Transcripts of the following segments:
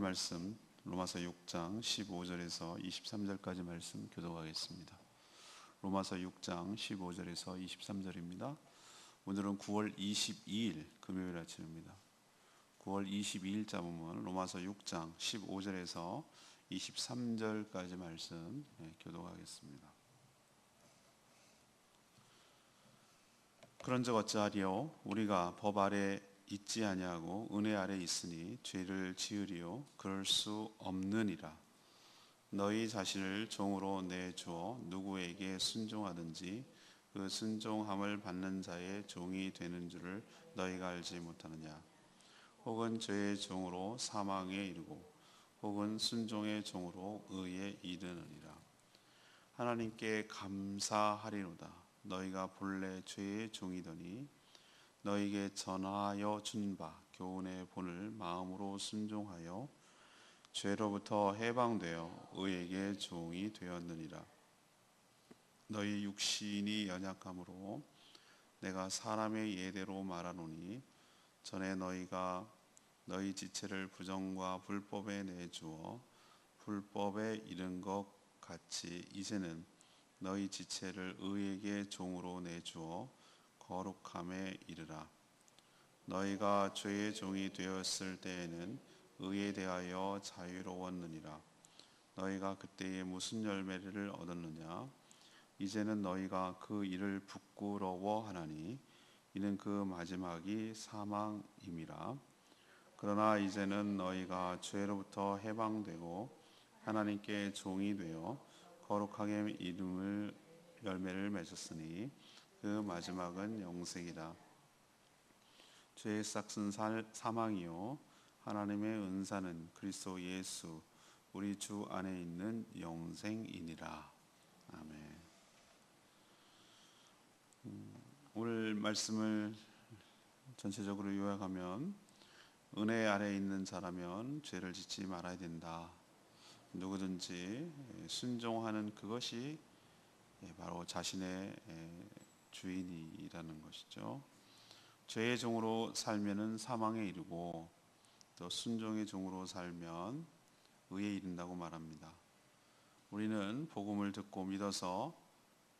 말씀 로마서 6장 15절에서 23절까지 말씀 교독하겠습니다. 로마서 6장 15절에서 23절입니다. 오늘은 9월 22일 금요일 아침입니다. 9월 22일자 본문 로마서 6장 15절에서 23절까지 말씀 교독하겠습니다. 그런즉 어찌하리요? 우리가 법 아래 있지 아니하고 은혜 아래 있으니 죄를 지으리요? 그럴 수 없느니라. 너희 자신을 종으로 내주어 누구에게 순종하든지 그 순종함을 받는 자의 종이 되는 줄을 너희가 알지 못하느냐? 혹은 죄의 종으로 사망에 이르고 혹은 순종의 종으로 의에 이르느니라. 하나님께 감사하리로다. 너희가 본래 죄의 종이더니 너희에게 전하여 준 바 교훈의 본을 마음으로 순종하여 죄로부터 해방되어 의에게 종이 되었느니라. 너희 육신이 연약함으로 내가 사람의 예대로 말하노니 전에 너희가 너희 지체를 부정과 불법에 내주어 불법에 이른 것 같이 이제는 너희 지체를 의에게 종으로 내주어 거룩함에 이르라. 너희가 죄의 종이 되었을 때에는 의에 대하여 자유로웠느니라. 너희가 그때에 무슨 열매를 얻었느냐? 이제는 너희가 그 일을 부끄러워하나니 이는 그 마지막이 사망임이라. 그러나 이제는 너희가 죄로부터 해방되고 하나님께 종이 되어 거룩하게 이름을 열매를 맺었으니 그 마지막은 영생이다. 죄의 싹은 사망이요 하나님의 은사는 그리스도 예수 우리 주 안에 있는 영생이니라. 아멘. 오늘 말씀을 전체적으로 요약하면 은혜 아래 있는 자라면 죄를 짓지 말아야 된다. 누구든지 순종하는 그것이 바로 자신의 주인이라는 것이죠. 죄의 종으로 살면은 사망에 이르고 또 순종의 종으로 살면 의에 이른다고 말합니다. 우리는 복음을 듣고 믿어서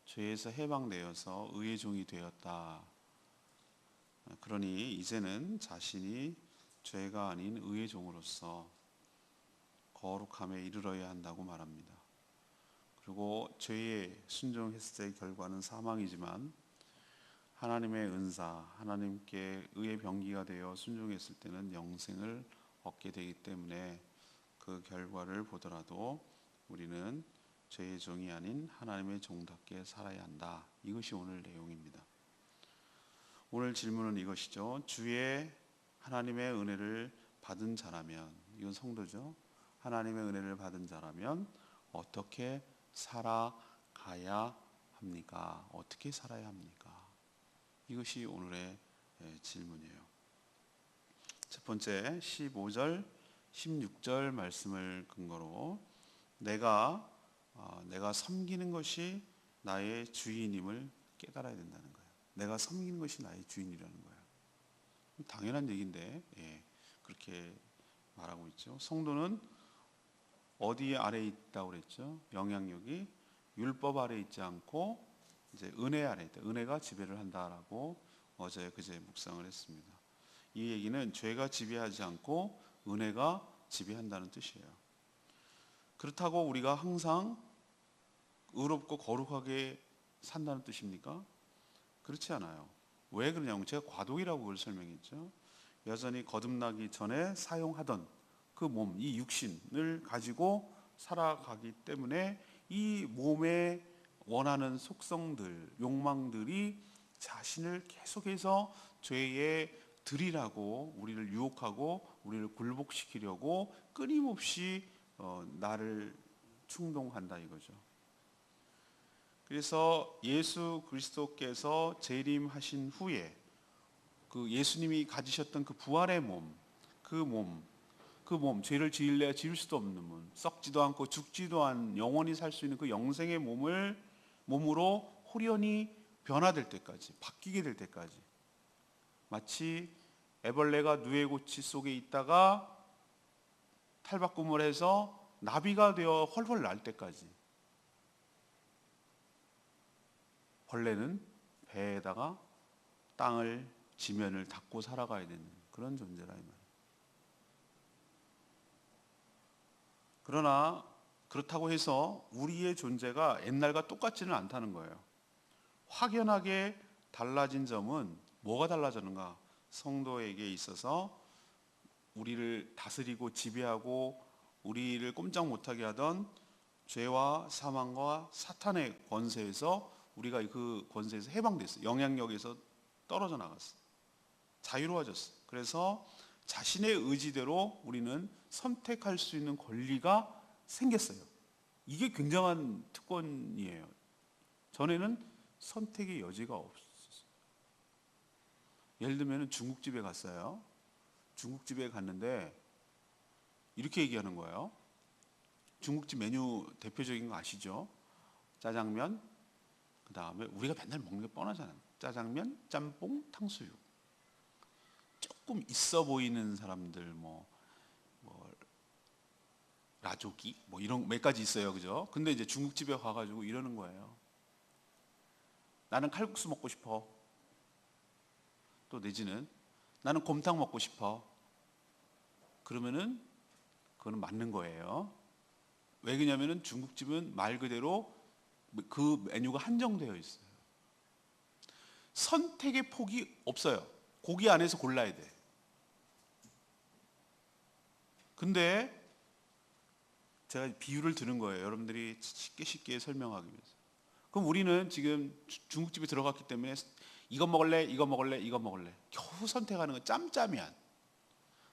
죄에서 해방되어서 의의 종이 되었다. 그러니 이제는 자신이 죄가 아닌 의의 종으로서 거룩함에 이르러야 한다고 말합니다. 그리고 죄에 순종했을 때의 결과는 사망이지만 하나님의 은사, 하나님께 의의 병기가 되어 순종했을 때는 영생을 얻게 되기 때문에 그 결과를 보더라도 우리는 죄의 종이 아닌 하나님의 종답게 살아야 한다. 이것이 오늘 내용입니다. 오늘 질문은 이것이죠. 주의 하나님의 은혜를 받은 자라면, 이건 성도죠. 하나님의 은혜를 받은 자라면 어떻게 살아가야 합니까? 어떻게 살아야 합니까? 이것이 오늘의 질문이에요. 첫 번째 15절, 16절 말씀을 근거로 내가 섬기는 것이 나의 주인임을 깨달아야 된다는 거예요. 내가 섬기는 것이 나의 주인이라는 거예요. 당연한 얘기인데 그렇게 말하고 있죠. 성도는 어디 아래 있다고 그랬죠? 영향력이 율법 아래 있지 않고 이제 은혜 아래 있다. 은혜가 지배를 한다라고 어제 그제 묵상을 했습니다. 이 얘기는 죄가 지배하지 않고 은혜가 지배한다는 뜻이에요. 그렇다고 우리가 항상 의롭고 거룩하게 산다는 뜻입니까? 그렇지 않아요. 왜 그러냐면 제가 과도기라고 그걸 설명했죠. 여전히 거듭나기 전에 사용하던 그 몸, 이 육신을 가지고 살아가기 때문에 이 몸에 원하는 속성들, 욕망들이 자신을 계속해서 죄에 들이라고 우리를 유혹하고 우리를 굴복시키려고 끊임없이 나를 충동한다 이거죠. 그래서 예수 그리스도께서 재림하신 후에 그 예수님이 가지셨던 그 부활의 몸, 그 몸, 죄를 지을래야 지을 수도 없는 몸, 썩지도 않고 죽지도 않은 영원히 살 수 있는 그 영생의 몸으로 호련히 변화될 때까지, 바뀌게 될 때까지, 마치 애벌레가 누에고치 속에 있다가 탈바꿈을 해서 나비가 되어 훨훨 날 때까지 벌레는 배에다가 땅을 지면을 닦고 살아가야 되는 그런 존재라 이 말이에요. 그러나 그렇다고 해서 우리의 존재가 옛날과 똑같지는 않다는 거예요. 확연하게 달라진 점은 뭐가 달라졌는가? 성도에게 있어서 우리를 다스리고 지배하고 우리를 꼼짝 못하게 하던 죄와 사망과 사탄의 권세에서 우리가 그 권세에서 해방됐어요. 영향력에서 떨어져 나갔어요. 자유로워졌어요. 그래서 자신의 의지대로 우리는 선택할 수 있는 권리가 생겼어요. 이게 굉장한 특권이에요. 전에는 선택의 여지가 없었어요. 예를 들면 중국집에 갔어요. 중국집에 갔는데 이렇게 얘기하는 거예요. 중국집 메뉴 대표적인 거 아시죠? 짜장면, 그 다음에 우리가 맨날 먹는 게 뻔하잖아요. 짜장면, 짬뽕, 탕수육. 조금 있어 보이는 사람들 뭐 라조기 뭐 이런 몇 가지 있어요, 그죠? 근데 이제 중국집에 가가지고 이러는 거예요. 나는 칼국수 먹고 싶어. 또 내지는 나는 곰탕 먹고 싶어. 그러면은 그거는 맞는 거예요. 왜 그러냐면은 중국집은 말 그대로 그 메뉴가 한정되어 있어요. 선택의 폭이 없어요. 고기 안에서 골라야 돼. 근데 제가 비유를 드는 거예요. 여러분들이 쉽게 설명하기 위해서. 그럼 우리는 지금 중국집에 들어갔기 때문에 이거 먹을래, 이거 먹을래, 이거 먹을래. 겨우 선택하는 건 짬짬이야.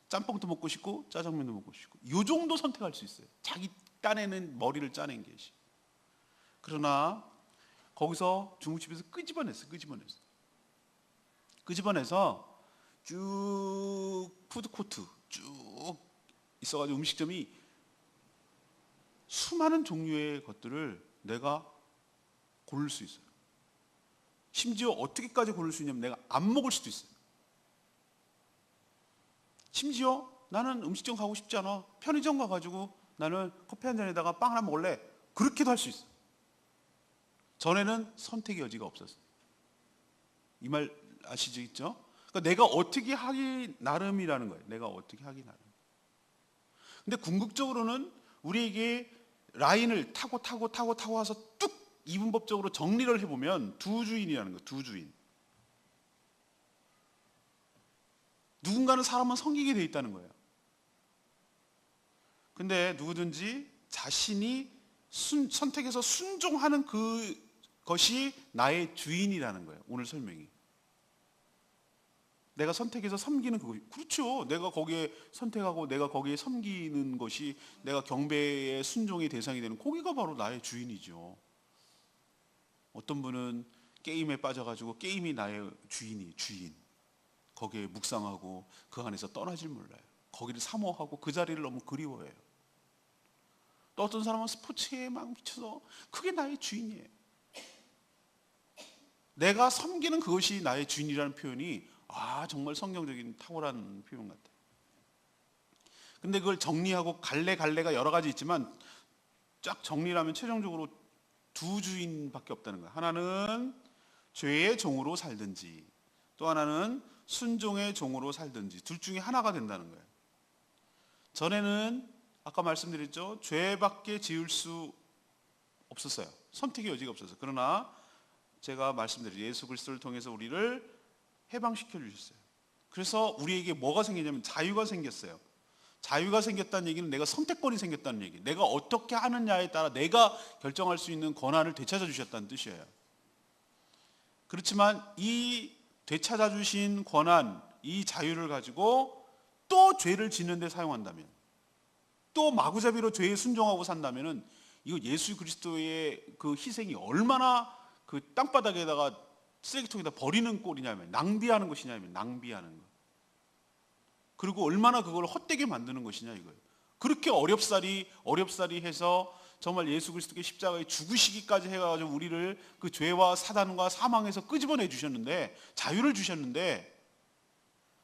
짬뽕도 먹고 싶고 짜장면도 먹고 싶고. 이 정도 선택할 수 있어요. 자기 딴에는 머리를 짜낸 게. 그러나 거기서 중국집에서 끄집어내서 쭉 푸드코트 쭉 있어가지고 음식점이 수많은 종류의 것들을 내가 고를 수 있어요. 심지어 어떻게까지 고를 수 있냐면 내가 안 먹을 수도 있어요. 심지어 나는 음식점 가고 싶지 않아. 편의점 가가지고 나는 커피 한 잔에다가 빵 하나 먹을래. 그렇게도 할 수 있어요. 전에는 선택의 여지가 없었어요. 이 말 아시죠? 그러니까 내가 어떻게 하기 나름이라는 거예요. 내가 어떻게 하기 나름. 근데 궁극적으로는 우리에게 라인을 타고 와서 뚝 이분법적으로 정리를 해보면 두 주인이라는 거예요. 두 주인. 누군가는 사람은 섬기게 돼 있다는 거예요. 근데 누구든지 자신이 선택해서 순종하는 그것이 나의 주인이라는 거예요. 오늘 설명이. 내가 선택해서 섬기는 그것이. 그렇죠. 내가 거기에 선택하고 내가 거기에 섬기는 것이 내가 경배의 순종의 대상이 되는 거기가 바로 나의 주인이죠. 어떤 분은 게임에 빠져가지고 게임이 나의 주인. 거기에 묵상하고 그 안에서 떠나질 몰라요. 거기를 사모하고 그 자리를 너무 그리워해요. 또 어떤 사람은 스포츠에 막 미쳐서 그게 나의 주인이에요. 내가 섬기는 그것이 나의 주인이라는 표현이 정말 성경적인 탁월한 표현 같아요. 근데 그걸 정리하고 갈래가 여러 가지 있지만 쫙 정리를 하면 최종적으로 두 주인밖에 없다는 거예요. 하나는 죄의 종으로 살든지 또 하나는 순종의 종으로 살든지 둘 중에 하나가 된다는 거예요. 전에는 아까 말씀드렸죠. 죄밖에 지을 수 없었어요. 선택의 여지가 없었어요. 그러나 제가 말씀드린 예수 그리스도를 통해서 우리를 해방시켜 주셨어요. 그래서 우리에게 뭐가 생기냐면 자유가 생겼어요. 자유가 생겼다는 얘기는 내가 선택권이 생겼다는 얘기. 내가 어떻게 하느냐에 따라 내가 결정할 수 있는 권한을 되찾아 주셨다는 뜻이에요. 그렇지만 이 되찾아 주신 권한, 이 자유를 가지고 또 죄를 짓는 데 사용한다면, 또 마구잡이로 죄에 순종하고 산다면은 이거 예수 그리스도의 그 희생이 얼마나 그 땅바닥에다가 쓰레기통에다 버리는 꼴이냐면 낭비하는 것이냐면 낭비하는 것. 그리고 얼마나 그걸 헛되게 만드는 것이냐 이거예요. 그렇게 어렵사리 해서 정말 예수 그리스도께 십자가에 죽으시기까지 해가지고 우리를 그 죄와 사단과 사망에서 끄집어내 주셨는데 자유를 주셨는데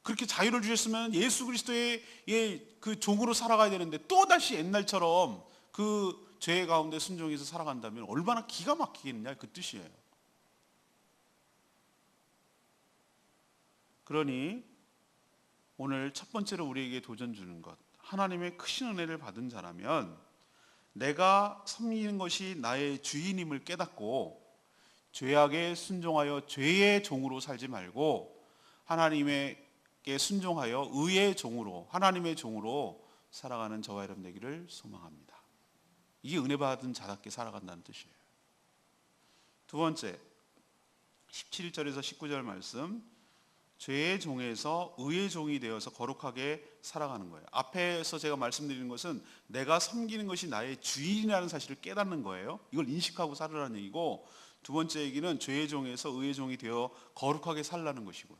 그렇게 자유를 주셨으면 예수 그리스도의 그 종으로 살아가야 되는데 또 다시 옛날처럼 그 죄 가운데 순종해서 살아간다면 얼마나 기가 막히겠느냐, 그 뜻이에요. 그러니 오늘 첫 번째로 우리에게 도전 주는 것, 하나님의 크신 은혜를 받은 자라면 내가 섬기는 것이 나의 주인임을 깨닫고 죄악에 순종하여 죄의 종으로 살지 말고 하나님께 순종하여 의의 종으로, 하나님의 종으로 살아가는 저와 여러분 되기를 소망합니다. 이게 은혜 받은 자답게 살아간다는 뜻이에요. 두 번째, 17절에서 19절 말씀, 죄의 종에서 의의 종이 되어서 거룩하게 살아가는 거예요. 앞에서 제가 말씀드리는 것은 내가 섬기는 것이 나의 주인이라는 사실을 깨닫는 거예요. 이걸 인식하고 살으라는 얘기고, 두 번째 얘기는 죄의 종에서 의의 종이 되어 거룩하게 살라는 것이고요.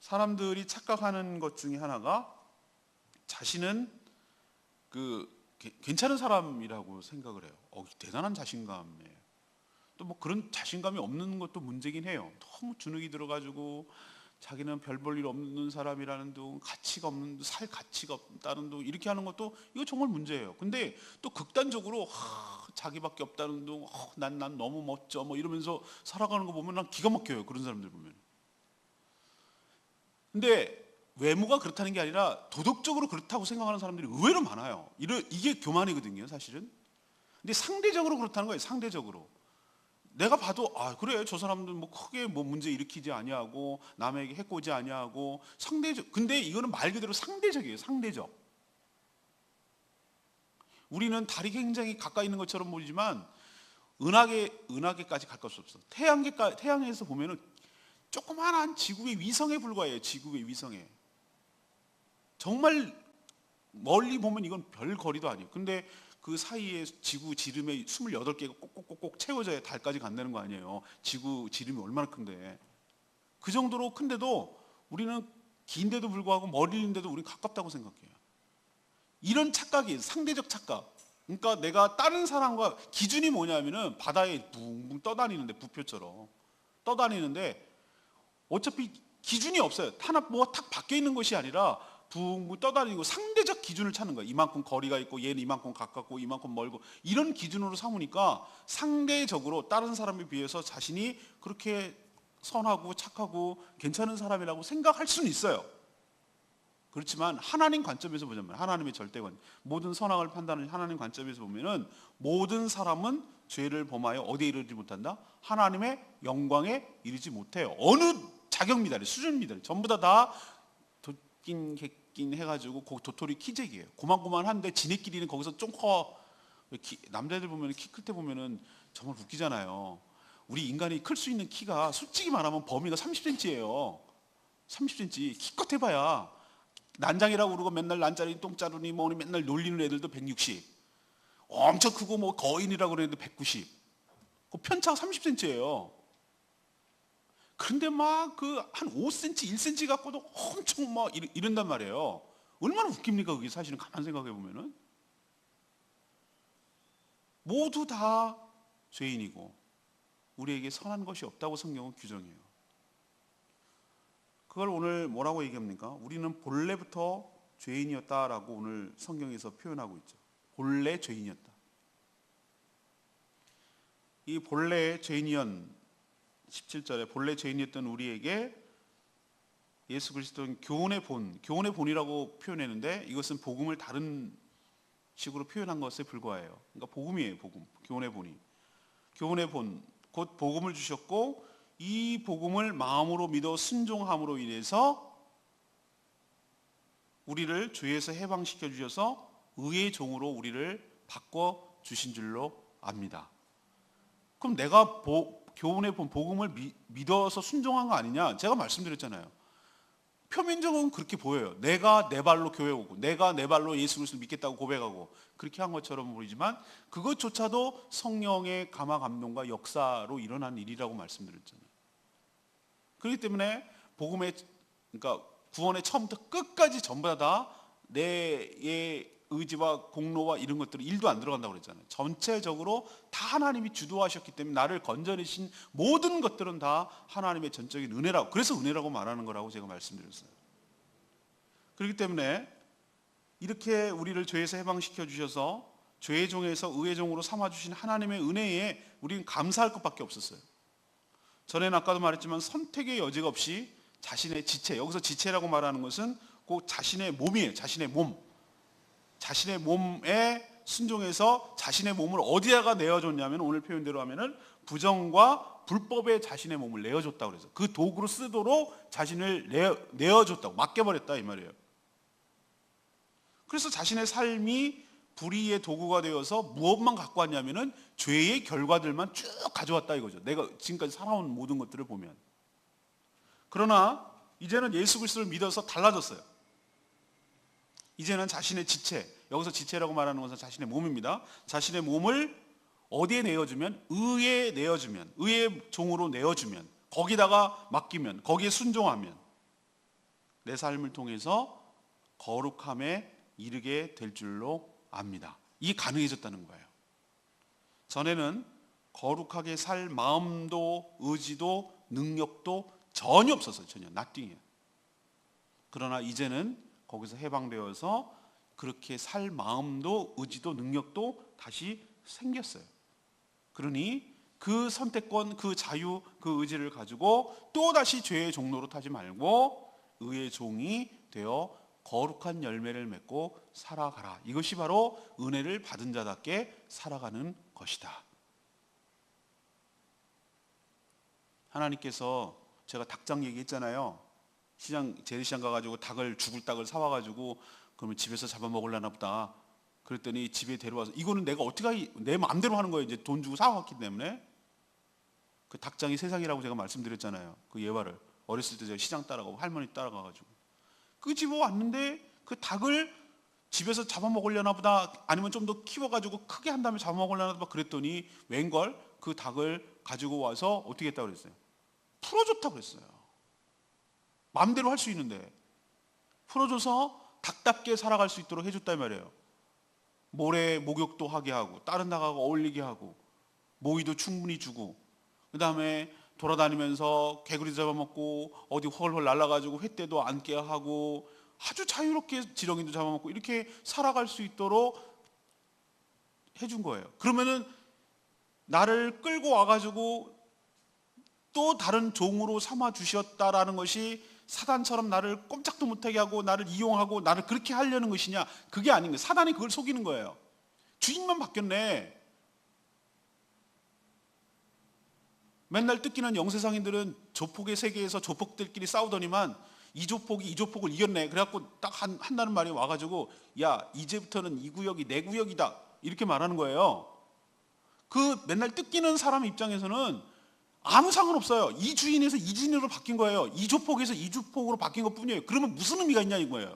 사람들이 착각하는 것 중에 하나가 자신은 괜찮은 사람이라고 생각을 해요. 대단한 자신감이에요. 또 뭐 그런 자신감이 없는 것도 문제긴 해요. 너무 주눅이 들어가지고 자기는 별 볼 일 없는 사람이라는 둥, 가치가 없는 둥, 살 가치가 없다는 둥, 이렇게 하는 것도 이거 정말 문제예요. 근데 또 극단적으로 자기밖에 없다는 둥, 난 너무 멋져 뭐 이러면서 살아가는 거 보면 난 기가 막혀요. 그런 사람들 보면. 근데 외모가 그렇다는 게 아니라 도덕적으로 그렇다고 생각하는 사람들이 의외로 많아요. 이게 교만이거든요, 사실은. 근데 상대적으로 그렇다는 거예요. 상대적으로. 내가 봐도 그래, 저 사람들 뭐 크게 뭐 문제 일으키지 아니하고 남에게 해코지 아니하고 상대적. 근데 이거는 말 그대로 상대적이에요. 상대적. 우리는 달이 굉장히 가까이 있는 것처럼 보이지만 은하계까지 가까울 수 없어. 태양에서 보면은 조그마한 지구의 위성에 불과해요. 지구의 위성에. 정말 멀리 보면 이건 별 거리도 아니에요. 근데 그 사이에 지구 지름에 28개가 꼭꼭꼭꼭 채워져야 달까지 간다는 거 아니에요. 지구 지름이 얼마나 큰데. 그 정도로 큰데도 우리는 긴데도 불구하고 멀리인데도 우리는 가깝다고 생각해요. 이런 착각이 상대적 착각. 그러니까 내가 다른 사람과 기준이 뭐냐면은 바다에 붕붕 떠다니는데, 부표처럼 떠다니는데 어차피 기준이 없어요. 하나 뭐가 탁 박혀 있는 것이 아니라 붕붕 떠다니고 상대적 기준을 찾는 거예요. 이만큼 거리가 있고 얘는 이만큼 가깝고 이만큼 멀고, 이런 기준으로 삼으니까 상대적으로 다른 사람에 비해서 자신이 그렇게 선하고 착하고 괜찮은 사람이라고 생각할 수는 있어요. 그렇지만 하나님 관점에서 보자면, 하나님의 절대관, 모든 선악을 판단하는 하나님 관점에서 보면은 모든 사람은 죄를 범하여 어디에 이르지 못한다? 하나님의 영광에 이르지 못해요. 어느 자격 미달이, 수준 미달이 전부 다 도낀 객긴 해가지고 도토리 키재기예요. 고만고만한데 지네끼리는 거기서 좀 커. 남자들 보면 키 클 때 보면은 정말 웃기잖아요. 우리 인간이 클 수 있는 키가 솔직히 말하면 범위가 30cm예요. 30cm. 키껏 해봐야 난장이라고 그러고 맨날 난자리 똥자루니 뭐니 맨날 놀리는 애들도 160. 엄청 크고 뭐 거인이라고 그러는데 190. 그 편차가 30cm예요. 그런데 막 한 5cm, 1cm 갖고도 엄청 막 이런단 말이에요. 얼마나 웃깁니까 그게. 사실은 가만 생각해 보면은 모두 다 죄인이고 우리에게 선한 것이 없다고 성경은 규정해요. 그걸 오늘 뭐라고 얘기합니까? 우리는 본래부터 죄인이었다라고 오늘 성경에서 표현하고 있죠. 본래 죄인이었다. 이 본래 죄인이었 17절에 본래 죄인이었던 우리에게 예수 그리스도는 교훈의 본이라고 표현했는데, 이것은 복음을 다른 식으로 표현한 것에 불과해요. 그러니까 복음이에요. 복음. 교훈의 본이. 교훈의 본, 곧 복음을 주셨고 이 복음을 마음으로 믿어 순종함으로 인해서 우리를 죄에서 해방시켜 주셔서 의의 종으로 우리를 바꿔 주신 줄로 압니다. 그럼 내가 교훈의 본 복음을 믿어서 순종한 거 아니냐? 제가 말씀드렸잖아요. 표면적으로는 그렇게 보여요. 내가 내 발로 교회 오고 내가 내 발로 예수 그리스도를 믿겠다고 고백하고 그렇게 한 것처럼 보이지만 그것조차도 성령의 감화 감동과 역사로 일어난 일이라고 말씀드렸잖아요. 그렇기 때문에 복음의, 그러니까 구원의 처음부터 끝까지 전부 다 내의 의지와 공로와 이런 것들은 일도 안 들어간다고 그랬잖아요. 전체적으로 다 하나님이 주도하셨기 때문에 나를 건져내신 모든 것들은 다 하나님의 전적인 은혜라고, 그래서 은혜라고 말하는 거라고 제가 말씀드렸어요. 그렇기 때문에 이렇게 우리를 죄에서 해방시켜 주셔서 죄의 종에서 의의 종으로 삼아주신 하나님의 은혜에 우리는 감사할 것밖에 없었어요. 전에는 아까도 말했지만 선택의 여지가 없이 자신의 지체, 여기서 지체라고 말하는 것은 꼭 자신의 몸이에요. 자신의 몸. 자신의 몸에 순종해서 자신의 몸을 어디다가 내어줬냐면, 오늘 표현대로 하면은 부정과 불법에 자신의 몸을 내어줬다고 그래서 그 도구로 쓰도록 자신을 내어줬다고, 맡겨버렸다 이 말이에요. 그래서 자신의 삶이 불의의 도구가 되어서 무엇만 갖고 왔냐면은 죄의 결과들만 쭉 가져왔다 이거죠. 내가 지금까지 살아온 모든 것들을 보면. 그러나 이제는 예수 그리스도를 믿어서 달라졌어요. 이제는 자신의 지체, 여기서 지체라고 말하는 것은 자신의 몸입니다. 자신의 몸을 어디에 내어주면? 의에 내어주면, 의의 종으로 내어주면, 거기다가 맡기면, 거기에 순종하면 내 삶을 통해서 거룩함에 이르게 될 줄로 압니다. 이게 가능해졌다는 거예요. 전에는 거룩하게 살 마음도 의지도 능력도 전혀 없었어요. 전혀 nothing이에요. 그러나 이제는 거기서 해방되어서 그렇게 살 마음도 의지도 능력도 다시 생겼어요. 그러니 그 선택권, 그 자유, 그 의지를 가지고 또다시 죄의 종로로 타지 말고 의의 종이 되어 거룩한 열매를 맺고 살아가라. 이것이 바로 은혜를 받은 자답게 살아가는 것이다. 하나님께서, 제가 닭장 얘기했잖아요. 재래시장 가가지고 죽을 닭을 사와가지고 그러면 집에서 잡아먹으려나 보다. 그랬더니 집에 데려와서, 이거는 내가 어떻게 내 마음대로 하는 거예요. 이제 돈 주고 사왔기 때문에. 그 닭장이 세상이라고 제가 말씀드렸잖아요. 그 예화를 어렸을 때 제가 시장 따라가고 할머니 따라가가지고 그 집에 왔는데 그 닭을 집에서 잡아먹으려나 보다, 아니면 좀 더 키워가지고 크게 한 다음에 잡아먹으려나 보다 그랬더니 웬걸 그 닭을 가지고 와서 어떻게 했다고 그랬어요? 풀어줬다고 그랬어요. 마음대로 할 수 있는데 풀어줘서 닭답게 살아갈 수 있도록 해줬단 말이에요. 모래 목욕도 하게 하고 다른 닭하고 어울리게 하고 모이도 충분히 주고, 그 다음에 돌아다니면서 개구리 잡아먹고 어디 헐헐 날아가지고 횟대도 앉게 하고 아주 자유롭게 지렁이도 잡아먹고 이렇게 살아갈 수 있도록 해준 거예요. 그러면은 나를 끌고 와가지고 또 다른 종으로 삼아 주셨다라는 것이 사단처럼 나를 꼼짝도 못하게 하고 나를 이용하고 나를 그렇게 하려는 것이냐? 그게 아닌 거예요. 사단이 그걸 속이는 거예요. 주인만 바뀌었네. 맨날 뜯기는 영세상인들은 조폭의 세계에서 조폭들끼리 싸우더니만 이 조폭이 이 조폭을 이겼네. 그래갖고 딱 한다는 말이 와가지고, 야, 이제부터는 이 구역이 내 구역이다, 이렇게 말하는 거예요. 그 맨날 뜯기는 사람 입장에서는 아무 상관없어요. 이 주인에서 이 주인으로 바뀐 거예요. 이 조폭에서 이 조폭으로 바뀐 것 뿐이에요. 그러면 무슨 의미가 있냐 이거예요.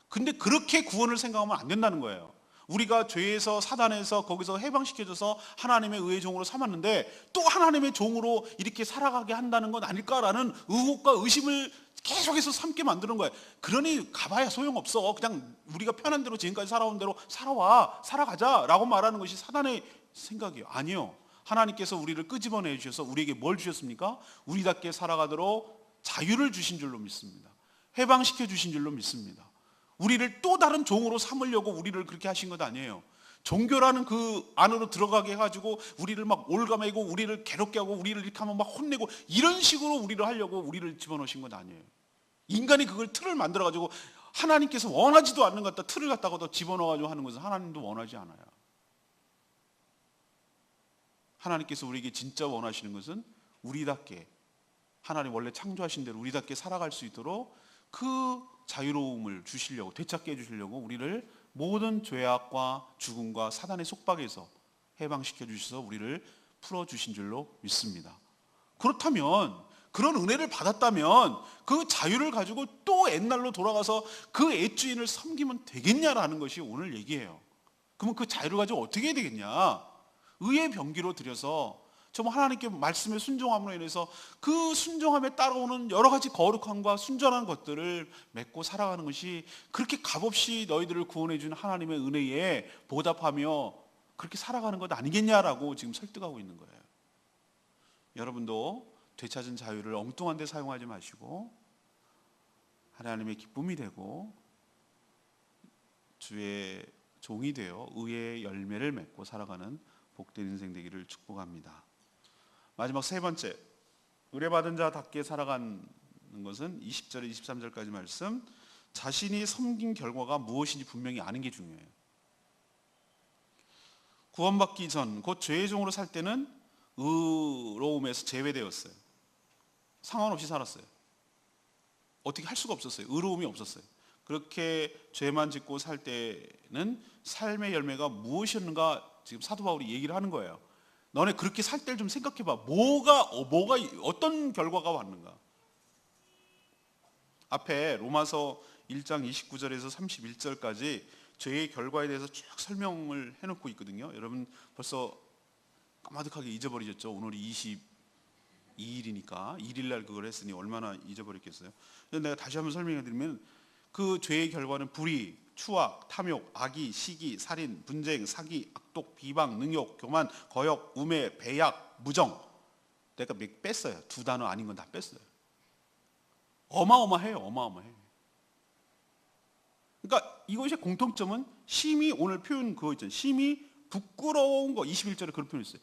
근데 그렇게 구원을 생각하면 안 된다는 거예요. 우리가 죄에서, 사단에서 거기서 해방시켜줘서 하나님의 의의 종으로 삼았는데 또 하나님의 종으로 이렇게 살아가게 한다는 건 아닐까라는 의혹과 의심을 계속해서 삼게 만드는 거예요. 그러니 가봐야 소용없어. 그냥 우리가 편한 대로 지금까지 살아온 대로 살아가자라고 말하는 것이 사단의 생각이에요. 아니요. 하나님께서 우리를 끄집어내 주셔서 우리에게 뭘 주셨습니까? 우리답게 살아가도록 자유를 주신 줄로 믿습니다. 해방시켜 주신 줄로 믿습니다. 우리를 또 다른 종으로 삼으려고 우리를 그렇게 하신 것 아니에요. 종교라는 그 안으로 들어가게 해가지고 우리를 막 올가매고 우리를 괴롭게 하고 우리를 이렇게 하면 막 혼내고 이런 식으로 우리를 하려고 우리를 집어넣으신 것 아니에요. 인간이 그걸 틀을 만들어가지고 하나님께서 원하지도 않는 것 같다 틀을 갖다가 더 집어넣어가지고 하는 것은 하나님도 원하지 않아요. 하나님께서 우리에게 진짜 원하시는 것은 우리답게, 하나님 원래 창조하신 대로 우리답게 살아갈 수 있도록 그 자유로움을 주시려고, 되찾게 해주시려고 우리를 모든 죄악과 죽음과 사단의 속박에서 해방시켜 주셔서 우리를 풀어주신 줄로 믿습니다. 그렇다면, 그런 은혜를 받았다면 그 자유를 가지고 또 옛날로 돌아가서 그 옛주인을 섬기면 되겠냐라는 것이 오늘 얘기예요. 그러면 그 자유를 가지고 어떻게 해야 되겠냐? 의의 병기로 들여서 정말 하나님께 말씀에 순종함으로 인해서 그 순종함에 따라오는 여러 가지 거룩함과 순전한 것들을 맺고 살아가는 것이 그렇게 값없이 너희들을 구원해 준 하나님의 은혜에 보답하며 그렇게 살아가는 것 아니겠냐라고 지금 설득하고 있는 거예요. 여러분도 되찾은 자유를 엉뚱한 데 사용하지 마시고 하나님의 기쁨이 되고 주의 종이 되어 의의 열매를 맺고 살아가는 복된 인생 되기를 축복합니다. 마지막 세 번째, 의뢰받은 자답게 살아가는 것은 20절에 23절까지 말씀, 자신이 섬긴 결과가 무엇인지 분명히 아는 게 중요해요. 구원받기 전, 곧 죄의 종으로 살 때는 의로움에서 제외되었어요. 상관없이 살았어요. 어떻게 할 수가 없었어요. 의로움이 없었어요. 그렇게 죄만 짓고 살 때는 삶의 열매가 무엇이었는가 지금 사도 바울이 얘기를 하는 거예요. 너네 그렇게 살 때를 좀 생각해봐. 뭐가 어떤 결과가 왔는가. 앞에 로마서 1장 29절에서 31절까지 죄의 결과에 대해서 쭉 설명을 해놓고 있거든요. 여러분 벌써 까마득하게 잊어버리셨죠? 오늘이 22일이니까 1일 날 그걸 했으니 얼마나 잊어버렸겠어요. 근데 내가 다시 한번 설명해 드리면 그 죄의 결과는 불의, 추악, 탐욕, 악의, 시기, 살인, 분쟁, 사기, 악독, 비방, 능욕, 교만, 거역, 우매, 배약, 무정. 내가 몇 뺐어요. 두 단어 아닌 건 다 뺐어요. 어마어마해요. 어마어마해. 그러니까 이것의 공통점은 심히, 오늘 표현 그거 있잖아요. 심히 부끄러운 거, 21절에 그런 표현이 있어요.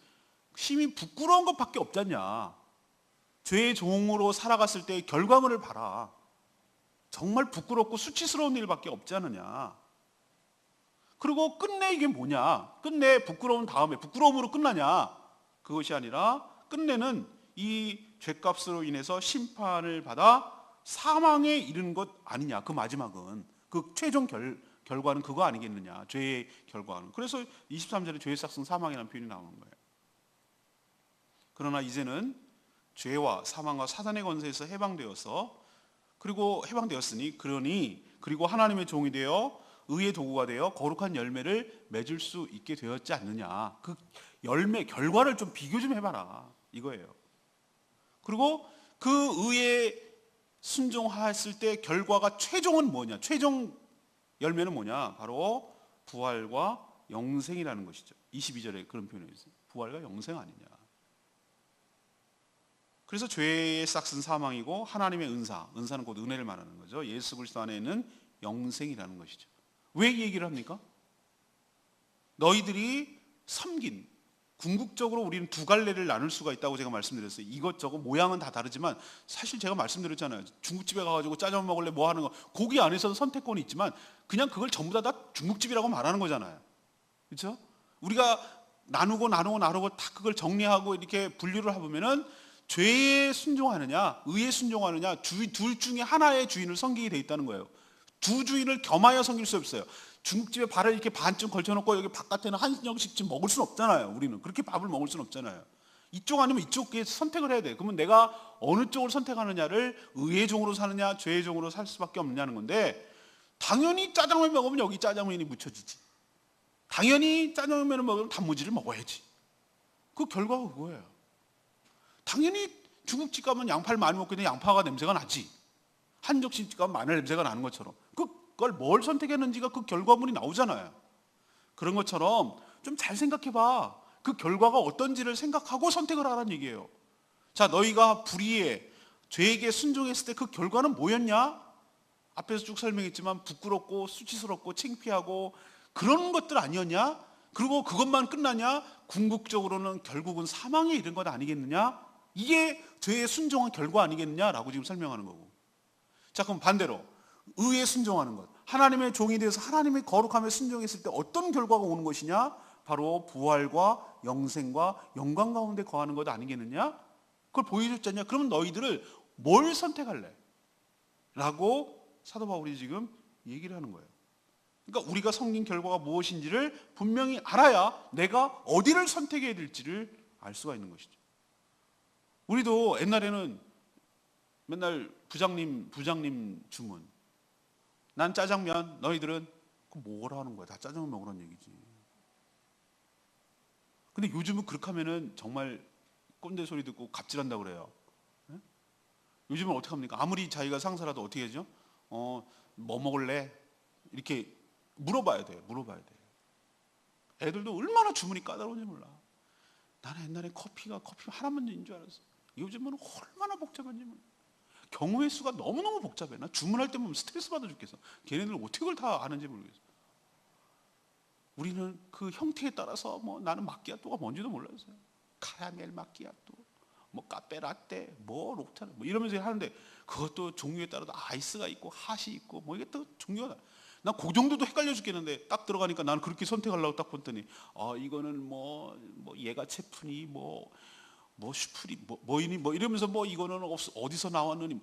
심히 부끄러운 것밖에 없지 않냐. 죄의 종으로 살아갔을 때의 결과물을 봐라. 정말 부끄럽고 수치스러운 일밖에 없지 않느냐. 그리고 끝내 이게 뭐냐. 끝내 부끄러운 다음에 부끄러움으로 끝나냐. 그것이 아니라 끝내는 이 죄값으로 인해서 심판을 받아 사망에 이르는 것 아니냐. 그 마지막은 그 최종 결과는 그거 아니겠느냐. 죄의 결과는. 그래서 23절에 죄의 싹슨 사망이라는 표현이 나오는 거예요. 그러나 이제는 죄와 사망과 사단의 권세에서 해방되어서 그리고 해방되었으니 그리고 하나님의 종이 되어 의의 도구가 되어 거룩한 열매를 맺을 수 있게 되었지 않느냐. 그 열매 결과를 좀 비교 좀 해봐라 이거예요. 그리고 그 의에 순종했을 때 결과가 최종은 뭐냐. 최종 열매는 뭐냐. 바로 부활과 영생이라는 것이죠. 22절에 그런 표현이 있어요. 부활과 영생 아니냐. 그래서 죄의 싹슨 사망이고 하나님의 은사는 곧 은혜를 말하는 거죠. 예수 그리스도 안에는 영생이라는 것이죠. 왜 이 얘기를 합니까? 너희들이 섬긴, 궁극적으로 우리는 두 갈래를 나눌 수가 있다고 제가 말씀드렸어요. 이것저것 모양은 다 다르지만 사실 제가 말씀드렸잖아요. 중국집에 가가지고 짜장면 먹을래 뭐 하는 거, 고기 안에서는 선택권이 있지만 그냥 그걸 전부 다 중국집이라고 말하는 거잖아요. 그렇죠? 우리가 나누고 다 그걸 정리하고 이렇게 분류를 해보면은 죄에 순종하느냐 의에 순종하느냐 둘 중에 하나의 주인을 섬기게 돼 있다는 거예요. 두 주인을 겸하여 섬길 수 없어요. 중국집에 발을 이렇게 반쯤 걸쳐놓고 여기 바깥에는 한정식집 먹을 수는 없잖아요. 우리는 그렇게 밥을 먹을 수는 없잖아요. 이쪽 아니면 이쪽에 선택을 해야 돼. 그러면 내가 어느 쪽을 선택하느냐를 의의 종으로 사느냐 죄의 종으로 살 수밖에 없느냐는 건데, 당연히 짜장면 먹으면 여기 짜장면이 묻혀지지. 당연히 짜장면을 먹으면 단무지를 먹어야지. 그 결과가 그거예요. 당연히 중국집 가면 양파를 많이 먹게 되면 양파가 냄새가 나지. 한정식집 가면 마늘 냄새가 나는 것처럼 그걸 뭘 선택했는지가 그 결과물이 나오잖아요. 그런 것처럼 좀 잘 생각해봐. 그 결과가 어떤지를 생각하고 선택을 하라는 얘기예요. 자, 너희가 불의에 죄에게 순종했을 때 그 결과는 뭐였냐? 앞에서 쭉 설명했지만 부끄럽고 수치스럽고 창피하고 그런 것들 아니었냐? 그리고 그것만 끝나냐? 궁극적으로는 결국은 사망에 이른 것 아니겠느냐? 이게 죄에 순종한 결과 아니겠느냐라고 지금 설명하는 거고. 자, 그럼 반대로 의에 순종하는 것, 하나님의 종이 되어서 하나님의 거룩함에 순종했을 때 어떤 결과가 오는 것이냐? 바로 부활과 영생과 영광 가운데 거하는 것 아니겠느냐? 그걸 보여줬잖냐? 그러면 너희들을 뭘 선택할래? 라고 사도 바울이 지금 얘기를 하는 거예요. 그러니까 우리가 섬긴 결과가 무엇인지를 분명히 알아야 내가 어디를 선택해야 될지를 알 수가 있는 것이죠. 우리도 옛날에는 맨날 부장님 주문, 난 짜장면, 너희들은 그 뭐라 하는 거야? 다 짜장면 먹으라는 얘기지. 근데 요즘은 그렇게 하면은 정말 꼰대 소리 듣고 갑질한다고 그래요. 예? 요즘은 어떻게 합니까? 아무리 자기가 상사라도 어떻게 하죠? 뭐 먹을래? 이렇게 물어봐야 돼요. 애들도 얼마나 주문이 까다로운지 몰라. 나는 옛날에 커피 하나만인 줄 알았어. 요즘은 얼마나 복잡한지 몰라. 경우의 수가 너무너무 복잡해. 나 주문할 때 보면 스트레스 받아 죽겠어. 걔네들 어떻게 그걸 다 아는지 모르겠어. 우리는 그 형태에 따라서 뭐 나는 마끼아또가 뭔지도 몰랐어요. 카라멜 마끼아또, 뭐 카페라떼, 뭐 록타르, 뭐 이러면서 하는데 그것도 종류에 따라서 아이스가 있고 핫이 있고 뭐 이게 또 종류가 난 그 정도도 헷갈려 죽겠는데 딱 들어가니까 나는 그렇게 선택하려고 딱 봤더니 이거는 뭐 얘가 체프니 뭐 슈프리 뭐이니 뭐 이러면서 뭐 이거는 어디서 나왔느니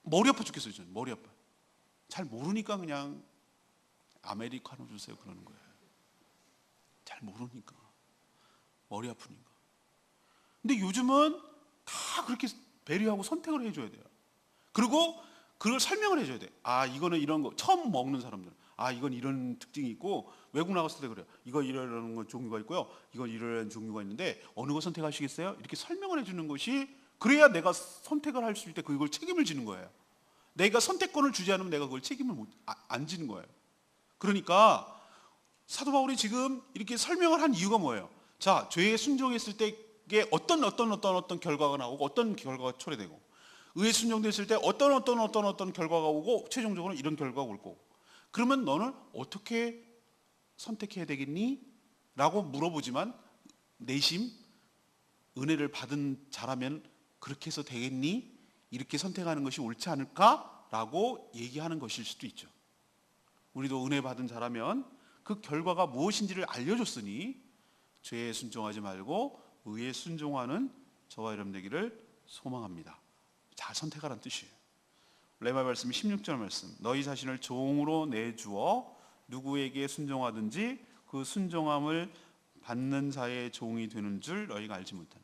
머리 아파 죽겠어요. 저는 머리 아파. 잘 모르니까 그냥 아메리카노 주세요 그러는 거예요. 잘 모르니까 머리 아프니까. 근데 요즘은 다 그렇게 배려하고 선택을 해줘야 돼요. 그리고 그걸 설명을 해줘야 돼. 이거는 이런 거 처음 먹는 사람들. 이건 이런 특징이 있고 외국 나갔을 때 그래요. 이거 이런 거 종류가 있고요. 이건 이런 종류가 있는데 어느 거 선택하시겠어요? 이렇게 설명을 해주는 것이 그래야 내가 선택을 할 수 있을 때 그걸 책임을 지는 거예요. 내가 선택권을 주지 않으면 내가 그걸 책임을 안 지는 거예요. 그러니까 사도 바울이 지금 이렇게 설명을 한 이유가 뭐예요? 자, 죄에 순종했을 때에 어떤 결과가 나오고 어떤 결과가 초래되고 의에 순종됐을 때 어떤 결과가 오고 최종적으로 이런 결과가 올 거고 그러면 너는 어떻게 선택해야 되겠니? 라고 물어보지만 내심 은혜를 받은 자라면 그렇게 해서 되겠니? 이렇게 선택하는 것이 옳지 않을까? 라고 얘기하는 것일 수도 있죠. 우리도 은혜 받은 자라면 그 결과가 무엇인지를 알려줬으니 죄에 순종하지 말고 의에 순종하는 저와 여러분 되기를 소망합니다. 잘 선택하라는 뜻이에요. 레마 말씀 16절 말씀. 너희 자신을 종으로 내주어 누구에게 순종하든지 그 순종함을 받는 자의 종이 되는 줄 너희가 알지 못하니.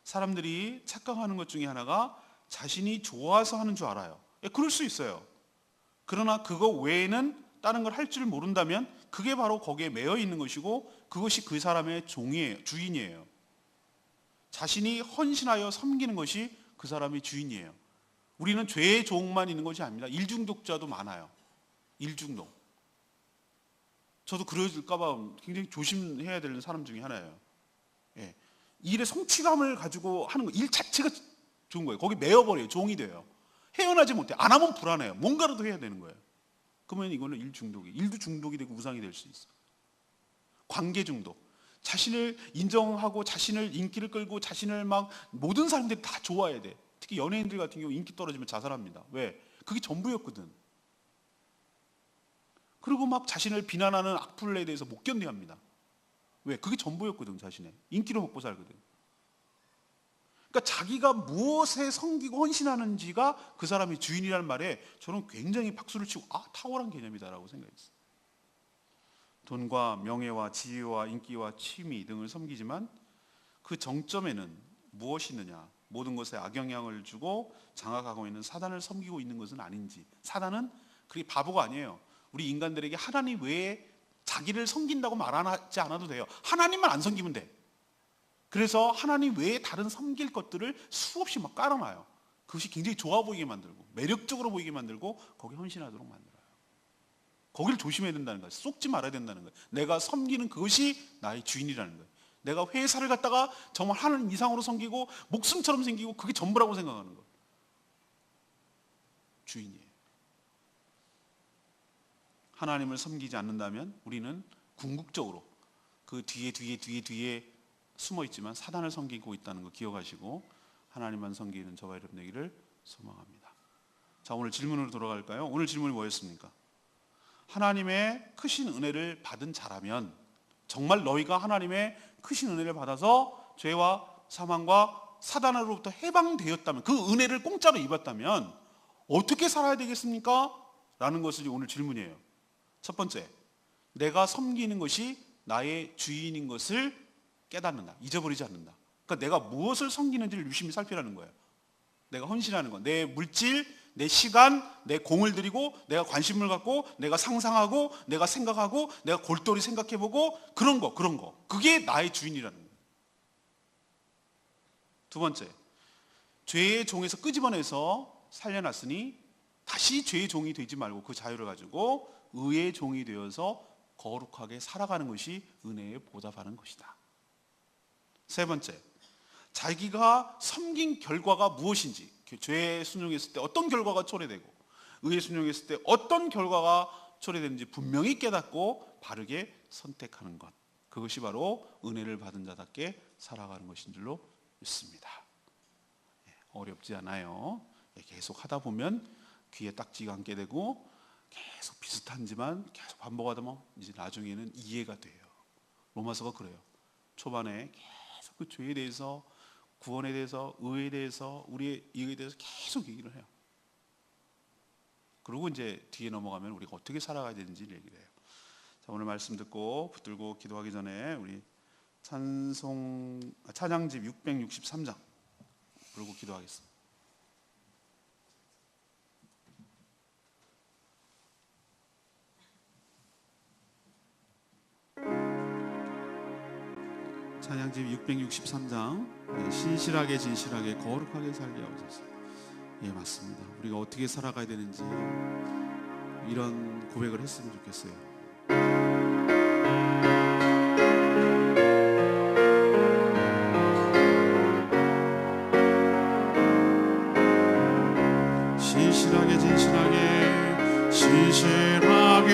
사람들이 착각하는 것 중에 하나가 자신이 좋아서 하는 줄 알아요. 그럴 수 있어요. 그러나 그거 외에는 다른 걸 할 줄 모른다면 그게 바로 거기에 매여 있는 것이고 그것이 그 사람의 주인이에요. 자신이 헌신하여 섬기는 것이 그 사람의 주인이에요. 우리는 죄의 종만 있는 것이 아닙니다. 일중독자도 많아요. 일중독. 저도 그럴까봐 굉장히 조심해야 되는 사람 중에 하나예요. 예. 일의 성취감을 가지고 하는 거, 일 자체가 좋은 거예요. 거기 매여버려요. 종이 돼요. 헤어나지 못해. 안 하면 불안해요. 뭔가라도 해야 되는 거예요. 그러면 이거는 일 중독이. 일도 중독이 되고 우상이 될 수 있어요. 관계 중독. 자신을 인정하고 자신을 인기를 끌고 자신을 막 모든 사람들이 다 좋아해야 돼. 특히 연예인들 같은 경우 인기 떨어지면 자살합니다. 왜? 그게 전부였거든. 그리고 막 자신을 비난하는 악플에 대해서 못 견뎌합니다. 왜? 그게 전부였거든. 자신의 인기로 먹고 살거든. 그러니까 자기가 무엇에 섬기고 헌신하는지가 그 사람이 주인이라는 말에 저는 굉장히 박수를 치고 탁월한 개념이다라고 생각했어요. 돈과 명예와 지위와 인기와 취미 등을 섬기지만 그 정점에는 무엇이 있느냐? 모든 것에 악영향을 주고 장악하고 있는 사단을 섬기고 있는 것은 아닌지. 사단은 그게 바보가 아니에요. 우리 인간들에게 하나님 외에 자기를 섬긴다고 말하지 않아도 돼요. 하나님만 안 섬기면 돼. 그래서 하나님 외에 다른 섬길 것들을 수없이 막 깔아놔요. 그것이 굉장히 좋아 보이게 만들고 매력적으로 보이게 만들고 거기에 헌신하도록 만들어요. 거기를 조심해야 된다는 거예요. 쏙지 말아야 된다는 거예요. 내가 섬기는 그것이 나의 주인이라는 거예요. 내가 회사를 갖다가 정말 하나님 이상으로 섬기고 목숨처럼 생기고 그게 전부라고 생각하는 거예요. 주인이에요. 하나님을 섬기지 않는다면 우리는 궁극적으로 그 뒤에 숨어 있지만 사단을 섬기고 있다는 거 기억하시고 하나님만 섬기는 저와 여러분 되기를 소망합니다. 자, 오늘 질문으로 돌아갈까요? 오늘 질문이 뭐였습니까? 하나님의 크신 은혜를 받은 자라면 정말 너희가 하나님의 크신 은혜를 받아서 죄와 사망과 사단으로부터 해방되었다면 그 은혜를 공짜로 입었다면 어떻게 살아야 되겠습니까? 라는 것이 오늘 질문이에요. 첫 번째, 내가 섬기는 것이 나의 주인인 것을 깨닫는다. 잊어버리지 않는다. 그러니까 내가 무엇을 섬기는지를 유심히 살피라는 거예요. 내가 헌신하는 거. 내 물질, 내 시간, 내 공을 들이고 내가 관심을 갖고 내가 상상하고 내가 생각하고 내가 골똘히 생각해보고 그런 거. 그게 나의 주인이라는 거예요. 두 번째, 죄의 종에서 끄집어내서 살려놨으니 다시 죄의 종이 되지 말고 그 자유를 가지고 의의 종이 되어서 거룩하게 살아가는 것이 은혜에 보답하는 것이다. 세 번째, 자기가 섬긴 결과가 무엇인지, 죄에 순종했을 때 어떤 결과가 초래되고 의에 순종했을 때 어떤 결과가 초래되는지 분명히 깨닫고 바르게 선택하는 것, 그것이 바로 은혜를 받은 자답게 살아가는 것인 줄로 믿습니다. 어렵지 않아요. 계속 하다 보면 귀에 딱지가 앉게 되고 계속 비슷한지만 계속 반복하다 보면 이제 나중에는 이해가 돼요. 로마서가 그래요. 초반에 계속 그 죄에 대해서, 구원에 대해서, 의에 대해서, 우리의 이익에 대해서 계속 얘기를 해요. 그리고 이제 뒤에 넘어가면 우리가 어떻게 살아가야 되는지 얘기를 해요. 자, 오늘 말씀 듣고 붙들고 기도하기 전에 우리 찬양집 663장 부르고 기도하겠습니다. 찬양집 663장, 신실하게 진실하게 거룩하게 살게 하옵소서. 예, 맞습니다. 우리가 어떻게 살아가야 되는지 이런 고백을 했으면 좋겠어요. 신실하게 진실하게 신실하게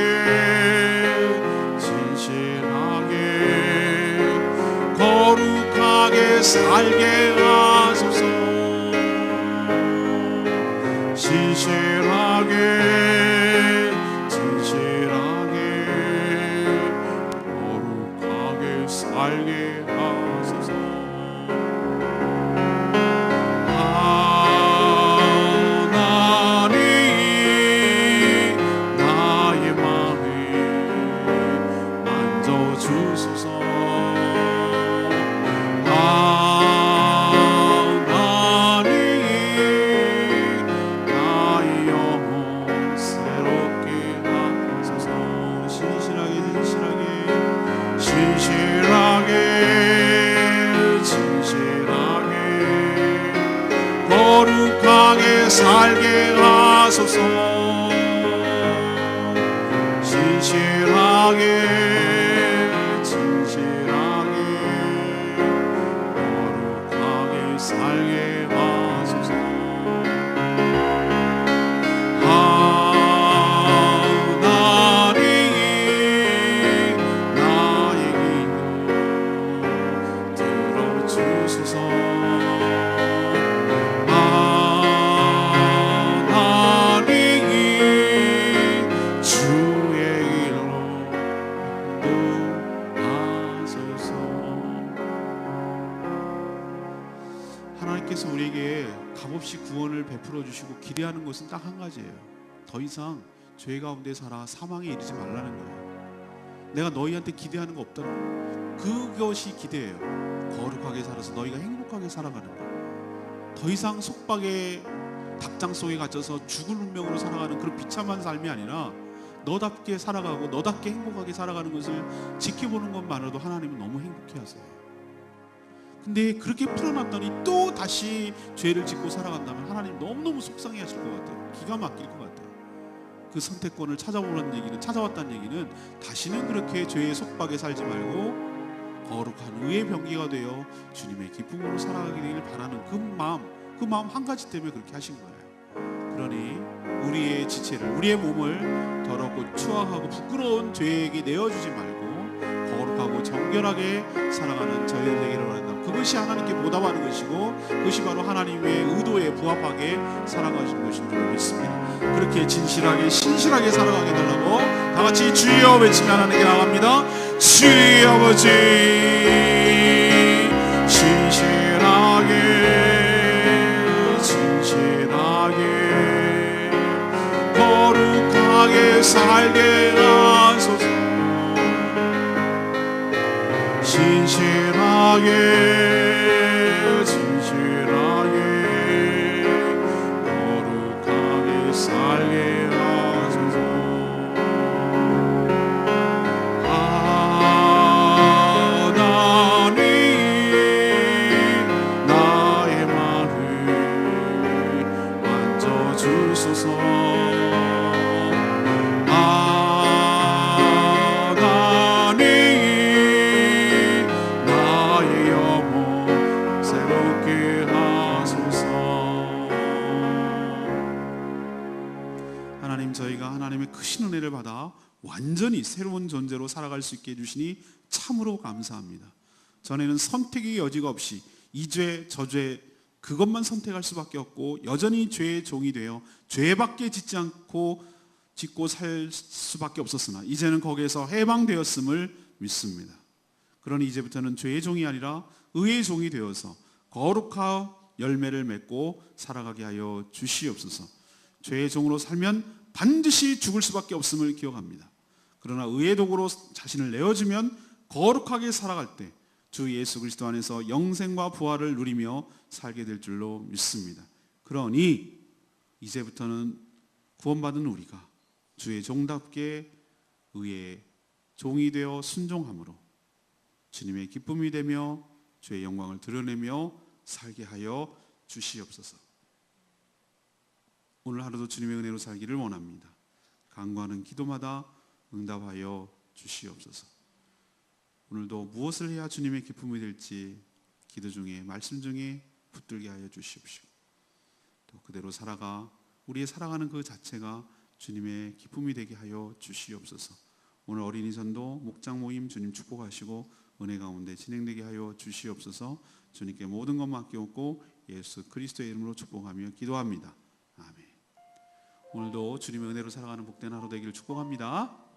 진실하게 거룩하게 살게 하소서. 진실하게 진실하게 거룩하게 살게 하소서. 하나님 나의 마음에 만져주소서. 거룩하게 살게 하소서. 진실하게 진실하게 거룩하게 살게 하소서. 하나님 나의 기도 들어주소서. 하나님께서 우리에게 값없이 구원을 베풀어 주시고 기대하는 것은 딱 한 가지예요. 더 이상 죄 가운데 살아 사망에 이르지 말라는 거예요. 내가 너희한테 기대하는 거 없다는 거예요. 그것이 기대예요. 거룩하게 살아서 너희가 행복하게 살아가는 거예요. 더 이상 속박의 닭장 속에 갇혀서 죽을 운명으로 살아가는 그런 비참한 삶이 아니라 너답게 살아가고 너답게 행복하게 살아가는 것을 지켜보는 것만으로도 하나님은 너무 행복해 하세요. 근데 그렇게 풀어놨더니 또 다시 죄를 짓고 살아간다면 하나님 너무너무 속상해 하실 것 같아요. 기가 막힐 것 같아요. 그 선택권을 찾아왔다는 얘기는 다시는 그렇게 죄의 속박에 살지 말고 거룩한 의의 병기가 되어 주님의 기쁨으로 살아가게 되길 바라는 그 마음 한 가지 때문에 그렇게 하신 거예요. 그러니 우리의 지체를, 우리의 몸을 더럽고 추악하고 부끄러운 죄에게 내어주지 말고 거룩하고 정결하게 살아가는 저희들 되기를 원한다. 그것이 하나님께 보답하는 것이고 그것이 바로 하나님의 의도에 부합하게 살아가시는 것인 줄 믿습니다. 그렇게 진실하게 신실하게 살아가게 달라고 다 같이 주여 외치며 하나님께 나갑니다. 주의 아버지 진실하게 진실하게 거룩하게 살게 하소서. 진실하게 진실하게 거룩하게 살게 하소서. 하나님 나의 받아 완전히 새로운 존재로 살아갈 수 있게 해주시니 참으로 감사합니다. 전에는 선택의 여지가 없이 이 죄, 저 죄 그것만 선택할 수밖에 없고 여전히 죄의 종이 되어 죄밖에 짓고 살 수밖에 없었으나 이제는 거기에서 해방되었음을 믿습니다. 그러니 이제부터는 죄의 종이 아니라 의의 종이 되어서 거룩한 열매를 맺고 살아가게 하여 주시옵소서. 죄의 종으로 살면 반드시 죽을 수밖에 없음을 기억합니다. 그러나 의의 도구로 자신을 내어주면 거룩하게 살아갈 때 주 예수 그리스도 안에서 영생과 부활을 누리며 살게 될 줄로 믿습니다. 그러니 이제부터는 구원받은 우리가 주의 종답게 의의 종이 되어 순종함으로 주님의 기쁨이 되며 주의 영광을 드러내며 살게 하여 주시옵소서. 오늘 하루도 주님의 은혜로 살기를 원합니다. 간구하는 기도마다 응답하여 주시옵소서. 오늘도 무엇을 해야 주님의 기쁨이 될지 기도 중에 말씀 중에 붙들게 하여 주시옵시고 또 그대로 살아가 우리의 살아가는 그 자체가 주님의 기쁨이 되게 하여 주시옵소서. 오늘 어린이 전도 목장 모임 주님 축복하시고 은혜 가운데 진행되게 하여 주시옵소서. 주님께 모든 것 맡기옵고 예수 그리스도의 이름으로 축복하며 기도합니다. 아멘. 오늘도 주님의 은혜로 살아가는 복된 하루 되기를 축복합니다.